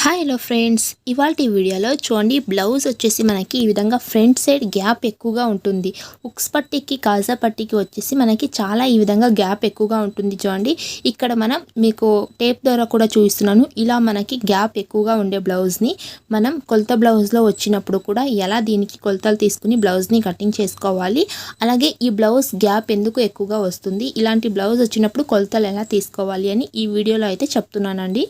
Hi hello friends, ఇవాల్టి వీడియోలో చూడండి బ్లౌజ్ వచ్చేసి మనకి ఈ విధంగా ఫ్రంట్ సైడ్ గ్యాప్ ఎక్కువగా ఉంటుంది. ఉక్స్ పట్టీకి కాజా పట్టీకి వచ్చేసి మనకి చాలా ఈ విధంగా గ్యాప్ ఎక్కువగా ఉంటుంది. చూడండి ఇక్కడ మనం మీకు టేప్ ద్వారా కూడా చూపిస్తున్నాను. ఇలా మనకి గ్యాప్ ఎక్కువగా ఉండే బ్లౌజ్ని మనం కొలత బ్లౌజ్లో వచ్చినప్పుడు కూడా ఎలా దీనికి కొలతలు తీసుకుని బ్లౌజ్ని కటింగ్ చేసుకోవాలి, అలాగే ఈ బ్లౌజ్ గ్యాప్ ఎందుకు ఎక్కువగా వస్తుంది, ఇలాంటి బ్లౌజ్ వచ్చినప్పుడు కొలతలు ఎలా తీసుకోవాలి అని ఈ వీడియోలో అయితే చెప్తున్నానండి.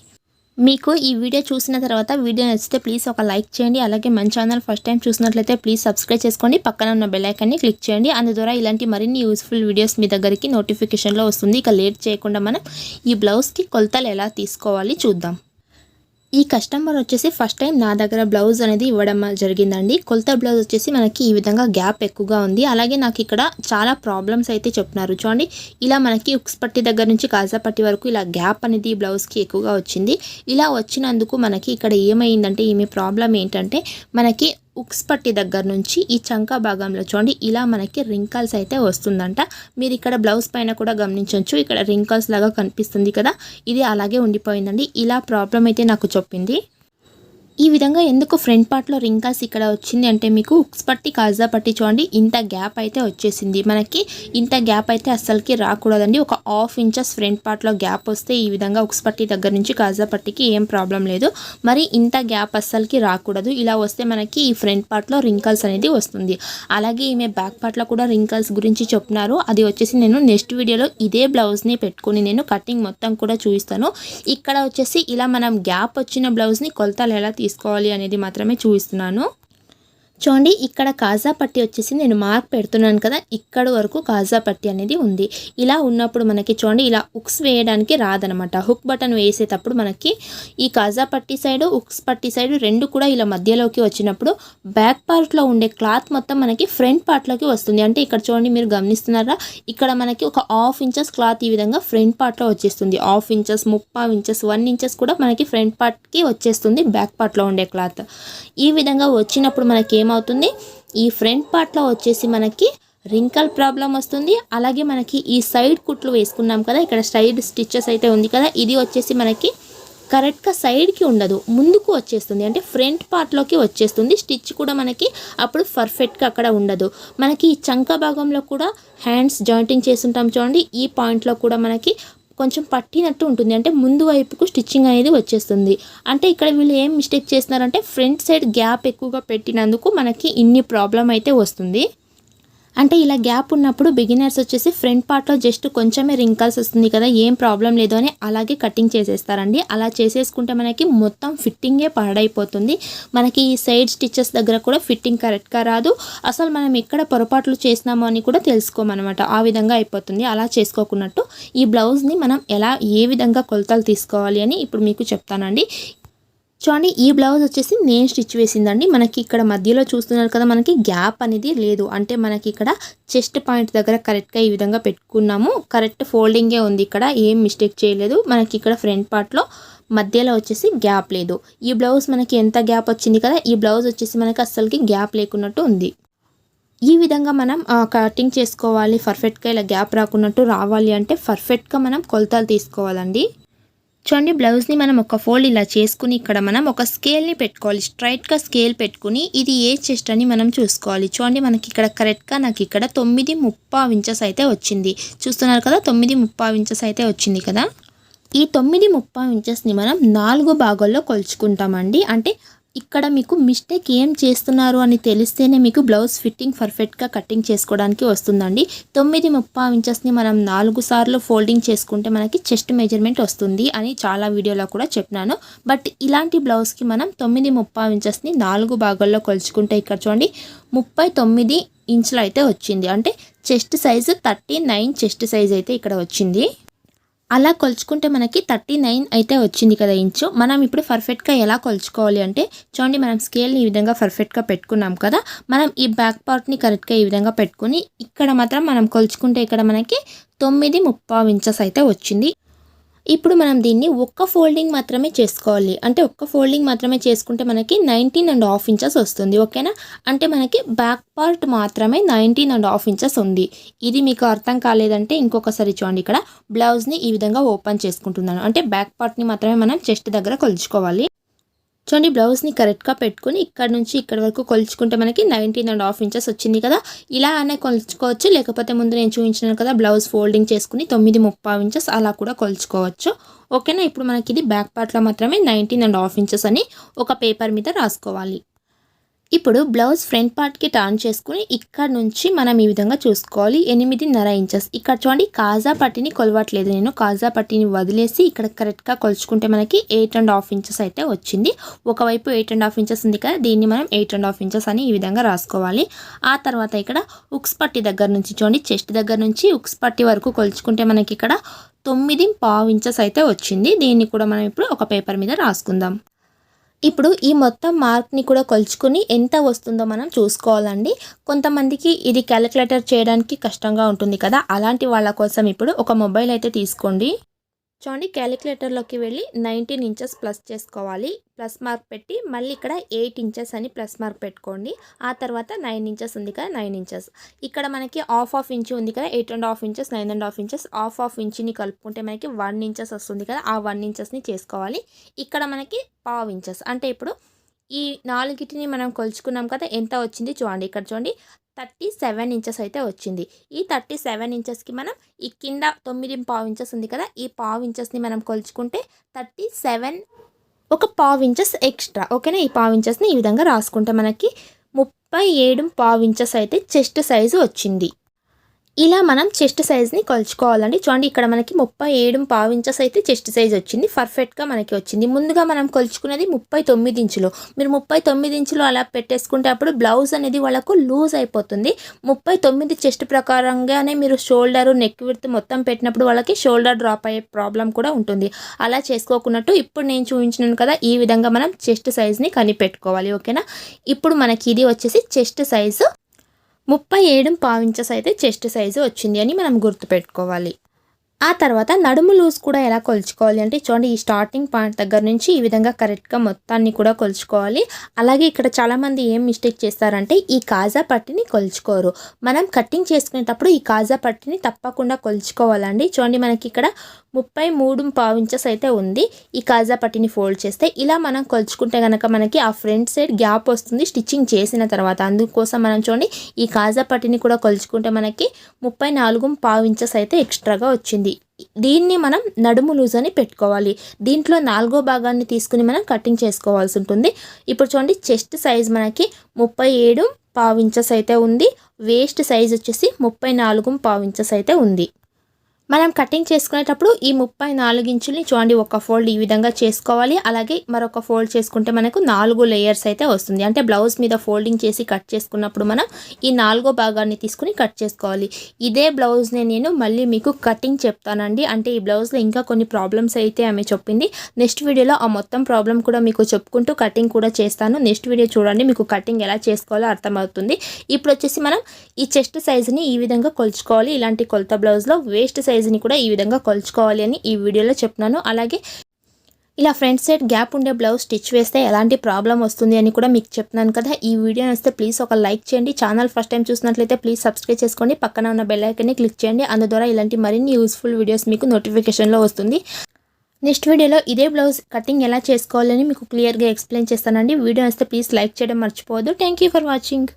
మీకు ఈ వీడియో చూసిన తర్వాత వీడియో నచ్చితే ప్లీజ్ ఒక లైక్ చేయండి. అలాగే మన ఛానల్ ఫస్ట్ టైం చూసినట్లయితే ప్లీజ్ సబ్స్క్రైబ్ చేసుకోండి. పక్కన ఉన్న బెల్ ఐకాన్ని క్లిక్ చేయండి. అందు ద్వారా ఇలాంటి మరిన్ని యూస్ఫుల్ వీడియోస్ మీ దగ్గరికి నోటిఫికేషన్లో వస్తుంది. ఇక లేట్ చేయకుండా మనం ఈ బ్లౌజ్కి కొలతలు ఎలా తీసుకోవాలి చూద్దాం. ఈ కస్టమర్ వచ్చేసి ఫస్ట్ టైం నా దగ్గర బ్లౌజ్ అనేది ఇవ్వడం జరిగిందండి. కొలత బ్లౌజ్ వచ్చేసి మనకి ఈ విధంగా గ్యాప్ ఎక్కువగా ఉంది. అలాగే నాకు ఇక్కడ చాలా ప్రాబ్లమ్స్ అయితే చెప్తున్నారు. చూడండి ఇలా మనకి ఉక్స్ పట్టి దగ్గర నుంచి కాజా పట్టి వరకు ఇలా గ్యాప్ అనేది బ్లౌజ్కి ఎక్కువగా వచ్చింది. ఇలా వచ్చినందుకు మనకి ఇక్కడ ఏమైందంటే ఈమె ప్రాబ్లం ఏంటంటే మనకి ఉక్స్ పట్టి దగ్గర నుంచి ఈ చంకా భాగంలో చూడండి ఇలా మనకి రింకల్స్ అయితే వస్తుందంట. మీరు ఇక్కడ బ్లౌజ్ పైన కూడా గమనించవచ్చు, ఇక్కడ రింకల్స్ లాగా కనిపిస్తుంది కదా, ఇది అలాగే ఉండిపోయిందండి. ఇలా ప్రాబ్లం అయితే నాకు చెప్పింది. ఈ విధంగా ఎందుకు ఫ్రంట్ పార్ట్లో రింకల్స్ ఇక్కడ వచ్చింది అంటే మీకు ఉక్స్ పట్టి కాజా పట్టి చూడండి ఇంత గ్యాప్ అయితే వచ్చేసింది. మనకి ఇంత గ్యాప్ అయితే అస్సలకి రాకూడదండి. ఒక ½ ఇంచెస్ ఫ్రంట్ పార్ట్లో గ్యాప్ వస్తే ఈ విధంగా ఉక్స్ పట్టి దగ్గర నుంచి కాజా పట్టికి ఏం ప్రాబ్లం లేదు. మరి ఇంత గ్యాప్ అస్సలకి రాకూడదు. ఇలా వస్తే మనకి ఈ ఫ్రంట్ పార్ట్లో రింకల్స్ అనేది వస్తుంది. అలాగే ఈమె బ్యాక్ పార్ట్లో కూడా రింకల్స్ గురించి చెప్తున్నారు. అది వచ్చేసి నేను నెక్స్ట్ వీడియోలో ఇదే బ్లౌజ్ని పెట్టుకుని నేను కటింగ్ మొత్తం కూడా చూపిస్తాను. ఇక్కడ వచ్చేసి ఇలా మనం గ్యాప్ వచ్చిన బ్లౌజ్ని కొలతలు ఎలా తీసుకోవాలి అనేది మాత్రమే చూపిస్తున్నాను. చూడండి ఇక్కడ కాజా పట్టి వచ్చేసి నేను మార్క్ పెడుతున్నాను కదా, ఇక్కడ వరకు కాజా పట్టి అనేది ఉంది. ఇలా ఉన్నప్పుడు మనకి చూడండి ఇలా ఉక్స్ వేయడానికి రాదనమాట. హుక్ బటన్ వేసేటప్పుడు మనకి ఈ కాజా పట్టి సైడ్ ఉక్స్ పట్టి సైడ్ రెండు కూడా ఇలా మధ్యలోకి వచ్చినప్పుడు బ్యాక్ పార్ట్లో ఉండే క్లాత్ మొత్తం మనకి ఫ్రంట్ పార్ట్లోకి వస్తుంది. అంటే ఇక్కడ చూడండి మీరు గమనిస్తున్నారా, ఇక్కడ మనకి ఒక ½ ఇంచెస్ క్లాత్ ఈ విధంగా ఫ్రంట్ పార్ట్లో వచ్చేస్తుంది. ½ ఇంచెస్, 30 ఇంచెస్, 1 ఇంచెస్ కూడా మనకి ఫ్రంట్ పార్ట్కి వచ్చేస్తుంది బ్యాక్ పార్ట్లో ఉండే క్లాత్. ఈ విధంగా వచ్చినప్పుడు మనకి ఏమవుతుంది, ఈ ఫ్రంట్ పార్ట్లో వచ్చేసి మనకి రింకల్ ప్రాబ్లం వస్తుంది. అలాగే మనకి ఈ సైడ్ కుట్లు వేసుకున్నాం కదా, ఇక్కడ సైడ్ స్టిచ్చెస్ అయితే ఉంది కదా, ఇది వచ్చేసి మనకి కరెక్ట్గా సైడ్కి ఉండదు, ముందుకు వచ్చేస్తుంది. అంటే ఫ్రంట్ పార్ట్లోకి వచ్చేస్తుంది. స్టిచ్ కూడా మనకి అప్పుడు పర్ఫెక్ట్గా అక్కడ ఉండదు. మనకి ఈ చంక భాగంలో కూడా హ్యాండ్స్ జాయింటింగ్ చేస్తుంటాం చూడండి, ఈ పాయింట్లో కూడా మనకి కొంచెం పట్టినట్టు ఉంటుంది. అంటే ముందు వైపుకు స్టిచ్చింగ్ అనేది వచ్చేస్తుంది. అంటే ఇక్కడ వీళ్ళు ఏం మిస్టేక్ చేస్తున్నారంటే ఫ్రంట్ సైడ్ గ్యాప్ ఎక్కువగా పెట్టినందుకు మనకి ఇన్ని ప్రాబ్లం అయితే వస్తుంది. అంటే ఇలా గ్యాప్ ఉన్నప్పుడు బిగినర్స్ వచ్చేసి ఫ్రంట్ పార్ట్లో జస్ట్ కొంచెమే రింకల్స్ వస్తుంది కదా, ఏం ప్రాబ్లం లేదు అని అలాగే కటింగ్ చేసేస్తారండి. అలా చేసేసుకుంటే మనకి మొత్తం ఫిట్టింగే పాడైపోతుంది. మనకి ఈ సైడ్ స్టిచ్చెస్ దగ్గర కూడా ఫిట్టింగ్ కరెక్ట్గా రాదు. అసలు మనం ఎక్కడ పొరపాట్లు చేసినామో అని కూడా తెలుసుకోమన్నమాట. ఆ విధంగా అయిపోతుంది. అలా చేసుకోకున్నట్టు ఈ బ్లౌజ్ని మనం ఏ విధంగా కొలతలు తీసుకోవాలి అని ఇప్పుడు మీకు చెప్తానండి. చూడండి ఈ బ్లౌజ్ వచ్చేసి నేను స్టిచ్ వేసిందండి. మనకి ఇక్కడ మధ్యలో చూస్తున్నారు కదా, మనకి గ్యాప్ అనేది లేదు. అంటే మనకి ఇక్కడ చెస్ట్ పాయింట్ దగ్గర కరెక్ట్గా ఈ విధంగా పెట్టుకున్నాము. కరెక్ట్ ఫోల్డింగే ఉంది, ఇక్కడ ఏం మిస్టేక్ చేయలేదు. మనకి ఇక్కడ ఫ్రంట్ పార్ట్లో మధ్యలో వచ్చేసి గ్యాప్ లేదు. ఈ బ్లౌజ్ మనకి ఎంత గ్యాప్ వచ్చింది కదా, ఈ బ్లౌజ్ వచ్చేసి మనకి అస్సలకి గ్యాప్ లేకున్నట్టు ఉంది. ఈ విధంగా మనం కటింగ్ చేసుకోవాలి. పర్ఫెక్ట్గా ఇలా గ్యాప్ రాకున్నట్టు రావాలి అంటే పర్ఫెక్ట్గా మనం కొలతలు తీసుకోవాలండి. చూడండి బ్లౌజ్ని మనం ఒక ఫోల్డ్ ఇలా చేసుకుని ఇక్కడ మనం ఒక స్కేల్ని పెట్టుకోవాలి. స్ట్రైట్గా స్కేల్ పెట్టుకుని ఇది ఏ చెస్ట్ అని మనం చూసుకోవాలి. చూడండి మనకి ఇక్కడ కరెక్ట్గా నాకు ఇక్కడ 9.30 ఇంచెస్ అయితే వచ్చింది. చూస్తున్నారు కదా, 9.30 ఇంచెస్ అయితే వచ్చింది కదా. ఈ 9.30 ఇంచెస్ని మనం 4 భాగాల్లో కొలుచుకుంటామండి. అంటే ఇక్కడ మీకు మిస్టేక్ ఏం చేస్తున్నారు అని తెలిస్తేనే మీకు బ్లౌజ్ ఫిట్టింగ్ పర్ఫెక్ట్గా కటింగ్ చేసుకోవడానికి వస్తుందండి. 9.30 ఇంచెస్ని మనం 4 సార్లు ఫోల్డింగ్ చేసుకుంటే మనకి చెస్ట్ మెజర్మెంట్ వస్తుంది అని చాలా వీడియోలో కూడా చెప్పినాను. బట్ ఇలాంటి బ్లౌజ్కి మనం 9.30 ఇంచెస్ని 4 భాగాల్లో కొలుచుకుంటే ఇక్కడ చూడండి 39 ఇంచులు అయితే వచ్చింది. అంటే చెస్ట్ సైజు 39 చెస్ట్ సైజ్ అయితే ఇక్కడ వచ్చింది. అలా కొలుచుకుంటే మనకి 39 అయితే వచ్చింది కదా ఇంచు. మనం ఇప్పుడు పర్ఫెక్ట్గా ఎలా కొలుచుకోవాలి అంటే చూడండి, మనం స్కేల్ని ఈ విధంగా పర్ఫెక్ట్గా పెట్టుకున్నాం కదా, మనం ఈ బ్యాక్ పార్ట్ని కరెక్ట్గా ఈ విధంగా పెట్టుకుని ఇక్కడ మాత్రం మనం కొలుచుకుంటే ఇక్కడ మనకి 9.30 ఇంచెస్ అయితే వచ్చింది. ఇప్పుడు మనం దీన్ని ఒక్క ఫోల్డింగ్ మాత్రమే చేసుకోవాలి. అంటే ఒక్క ఫోల్డింగ్ మాత్రమే చేసుకుంటే మనకి 19.5 ఇంచెస్ వస్తుంది. ఓకేనా, అంటే మనకి బ్యాక్ పార్ట్ మాత్రమే 19.5 ఇంచెస్ ఉంది. ఇది మీకు అర్థం కాలేదంటే ఇంకొకసారి చూడండి, ఇక్కడ బ్లౌజ్ని ఈ విధంగా ఓపెన్ చేసుకుంటున్నాను. అంటే బ్యాక్ పార్ట్ని మాత్రమే మనం చెస్ట్ దగ్గర కొలుచుకోవాలి. చూడండి బ్లౌజ్ని కరెక్ట్గా పెట్టుకుని ఇక్కడ నుంచి ఇక్కడ వరకు కొలుచుకుంటే మనకి 19.5 ఇంచెస్ వచ్చింది కదా. ఇలా అనే కొలుచుకోవచ్చు, లేకపోతే ముందు నేను చూపించాను కదా బ్లౌజ్ ఫోల్డింగ్ చేసుకుని 9.5 ఇంచెస్ అలా కూడా కొలుచుకోవచ్చు. ఓకేనా. ఇప్పుడు మనకి ఇది బ్యాక్ పార్ట్లో మాత్రమే 19.5 ఇంచెస్ అని ఒక పేపర్ మీద రాసుకోవాలి. ఇప్పుడు బ్లౌజ్ ఫ్రంట్ పార్ట్కి టర్న్ చేసుకుని ఇక్కడ నుంచి మనం ఈ విధంగా చూసుకోవాలి. 8.5 ఇంచెస్. ఇక్కడ చూడండి కాజా పట్టిని కొలవట్లేదు, నేను కాజా పట్టిని వదిలేసి ఇక్కడ కరెక్ట్గా కొలుచుకుంటే మనకి 8.5 ఇంచెస్ అయితే వచ్చింది. ఒకవైపు 8.5 ఇంచెస్ ఉంది కదా, దీన్ని మనం 8.5 ఇంచెస్ అని ఈ విధంగా రాసుకోవాలి. ఆ తర్వాత ఇక్కడ ఉక్స్ పట్టి దగ్గర నుంచి చూడండి, చెస్ట్ దగ్గర నుంచి ఉక్స్ పట్టి వరకు కొలుచుకుంటే మనకి ఇక్కడ 9.5 ఇంచెస్ అయితే వచ్చింది. దీన్ని కూడా మనం ఇప్పుడు ఒక పేపర్ మీద రాసుకుందాం. ఇప్పుడు ఈ మొత్తం మార్క్ని కూడా కొలుచుకుని ఎంత వస్తుందో మనం చూసుకోవాలండి. కొంతమందికి ఇది క్యాలిక్యులేటర్ చేయడానికి కష్టంగా ఉంటుంది కదా, అలాంటి వాళ్ళ కోసం ఇప్పుడు ఒక మొబైల్ అయితే తీసుకోండి. చూడండి క్యాలిక్యులేటర్లోకి వెళ్ళి 19 ఇంచెస్ ప్లస్ చేసుకోవాలి. ప్లస్ మార్క్ పెట్టి మళ్ళీ ఇక్కడ 8 ఇంచెస్ అని ప్లస్ మార్క్ పెట్టుకోండి. ఆ తర్వాత 9 ఇంచెస్ ఉంది కదా, 9 ఇంచెస్. ఇక్కడ మనకి హాఫ్ ఇంచ్ ఉంది కదా, 8.5 ఇంచెస్ 9.5 ఇంచెస్. హాఫ్ ఇంచ్ని కలుపుకుంటే మనకి 1 ఇంచెస్ వస్తుంది కదా, ఆ 1 ఇంచెస్ని చేసుకోవాలి. ఇక్కడ మనకి పావు ఇంచెస్ అంటే ఇప్పుడు ఈ నాలుగిటిని మనం కొలుచుకున్నాం కదా, ఎంత వచ్చింది చూడండి. ఇక్కడ చూడండి 37 ఇంచెస్ అయితే వచ్చింది. ఈ 37 ఇంచెస్కి మనం ఈ కింద 9.5 ఇంచెస్ ఉంది కదా, ఈ పావు ఇంచెస్ని మనం కొలుచుకుంటే 37 ఒక పావు ఇంచెస్ ఎక్స్ట్రా. ఓకేనా. ఈ పావు ఇంచెస్ని ఈ విధంగా రాసుకుంటే మనకి 37.5 ఇంచెస్ అయితే చెస్ట్ సైజు వచ్చింది. ఇలా మనం చెస్ట్ సైజ్ని కొలుచుకోవాలండి. చూడండి ఇక్కడ మనకి 37.5 ఇంచెస్ అయితే చెస్ట్ సైజ్ వచ్చింది, పర్ఫెక్ట్గా మనకి వచ్చింది. ముందుగా మనం కొలుచుకున్నది 39 ఇంచులు. మీరు 39 ఇంచులు అలా పెట్టేసుకుంటే అప్పుడు బ్లౌజ్ అనేది వాళ్ళకు లూజ్ అయిపోతుంది. 39 చెస్ట్ ప్రకారంగానే మీరు షోల్డర్ నెక్ విడ్త్ మొత్తం పెట్టినప్పుడు వాళ్ళకి షోల్డర్ డ్రాప్ అయ్యే ప్రాబ్లం కూడా ఉంటుంది. అలా చేసుకోకున్నట్టు ఇప్పుడు నేను చూపించినాను కదా, ఈ విధంగా మనం చెస్ట్ సైజ్ని కనిపెట్టుకోవాలి. ఓకేనా. ఇప్పుడు మనకి ఇది వచ్చేసి చెస్ట్ సైజు 37.5 ఇంచెస్ అయితే చెస్ట్ సైజు వచ్చింది అని మనం గుర్తుపెట్టుకోవాలి. ఆ తర్వాత నడుము లూజ్ కూడా ఎలా కొలుచుకోవాలి అంటే చూడండి, ఈ స్టార్టింగ్ పాయింట్ దగ్గర నుంచి ఈ విధంగా కరెక్ట్గా మొత్తాన్ని కూడా కొలుచుకోవాలి. అలాగే ఇక్కడ చాలామంది ఏం మిస్టేక్ చేస్తారంటే ఈ కాజా పట్టిని కొలుచుకోరు. మనం కటింగ్ చేసుకునేటప్పుడు ఈ కాజా పట్టిని తప్పకుండా కొలుచుకోవాలండి. చూడండి మనకి ఇక్కడ 33.5 ఇంచెస్ అయితే ఉంది. ఈ కాజా పట్టిని ఫోల్డ్ చేస్తే ఇలా మనం కొలుచుకుంటే కనుక మనకి ఆ ఫ్రంట్ సైడ్ గ్యాప్ వస్తుంది స్టిచ్చింగ్ చేసిన తర్వాత. అందుకోసం మనం చూడండి ఈ కాజా పట్టిని కూడా కొలుచుకుంటే మనకి 34.5 ఇంచెస్ అయితే ఎక్స్ట్రాగా వచ్చింది. దీన్ని మనం నడుము లూజ్ అని పెట్టుకోవాలి. దీంట్లో 4వ భాగాన్ని తీసుకుని మనం కటింగ్ చేసుకోవాల్సి ఉంటుంది. ఇప్పుడు చూడండి చెస్ట్ సైజ్ మనకి 37.5 ఇంచెస్ అయితే ఉంది. వేస్ట్ సైజ్ వచ్చేసి 34.5 ఇంచెస్ అయితే ఉంది. మనం కటింగ్ చేసుకునేటప్పుడు ఈ 34 ఇంచుల్ని చూడండి ఒక ఫోల్డ్ ఈ విధంగా చేసుకోవాలి. అలాగే మరొక ఫోల్డ్ చేసుకుంటే మనకు 4 లేయర్స్ అయితే వస్తుంది. అంటే బ్లౌజ్ మీద ఫోల్డింగ్ చేసి కట్ చేసుకున్నప్పుడు మనం ఈ 4వ భాగాన్ని తీసుకుని కట్ చేసుకోవాలి. ఇదే బ్లౌజ్ని నేను మళ్ళీ మీకు కటింగ్ చెప్తానండి. అంటే ఈ బ్లౌజ్లో ఇంకా కొన్ని ప్రాబ్లమ్స్ అయితే ఆమె చెప్పింది. నెక్స్ట్ వీడియోలో ఆ మొత్తం ప్రాబ్లం కూడా మీకు చెప్పుకుంటూ కటింగ్ కూడా చేస్తాను. నెక్స్ట్ వీడియో చూడండి, మీకు కటింగ్ ఎలా చేసుకోవాలో అర్థమవుతుంది. ఇప్పుడు వచ్చేసి మనం ఈ చెస్ట్ సైజుని ఈ విధంగా కొలుచుకోవాలి. ఇలాంటి కొలత బ్లౌజ్లో వేస్ట్ సైజుని కూడా ఈ విధంగా కొలుచుకోవాలి అని ఈ వీడియోలో చెప్తున్నాను. అలాగే ఇలా ఫ్రంట్ సైడ్ గ్యాప్ ఉండే బ్లౌజ్ స్టిచ్ వేస్తే ఎలాంటి ప్రాబ్లం వస్తుంది అని కూడా మీకు చెప్తున్నాను కదా. ఈ వీడియో నచ్చితే ప్లీజ్ ఒక లైక్ చేయండి. ఛానల్ ఫస్ట్ టైం చూసినట్లయితే ప్లీజ్ సబ్స్క్రైబ్ చేసుకోండి. పక్కన ఉన్న బెల్ ఐకాన్ని క్లిక్ చేయండి. అందు ద్వారా ఇలాంటి మరిన్ని యూస్ఫుల్ వీడియోస్ మీకు నోటిఫికేషన్లో వస్తుంది. నెక్స్ట్ వీడియోలో ఇదే బ్లౌజ్ కటింగ్ ఎలా చేసుకోవాలని మీకు క్లియర్గా ఎక్స్ప్లెయిన్ చేస్తానండి. వీడియో నచ్చితే ప్లీజ్ లైక్ చేయడం మర్చిపోవద్దు. Thank you for watching.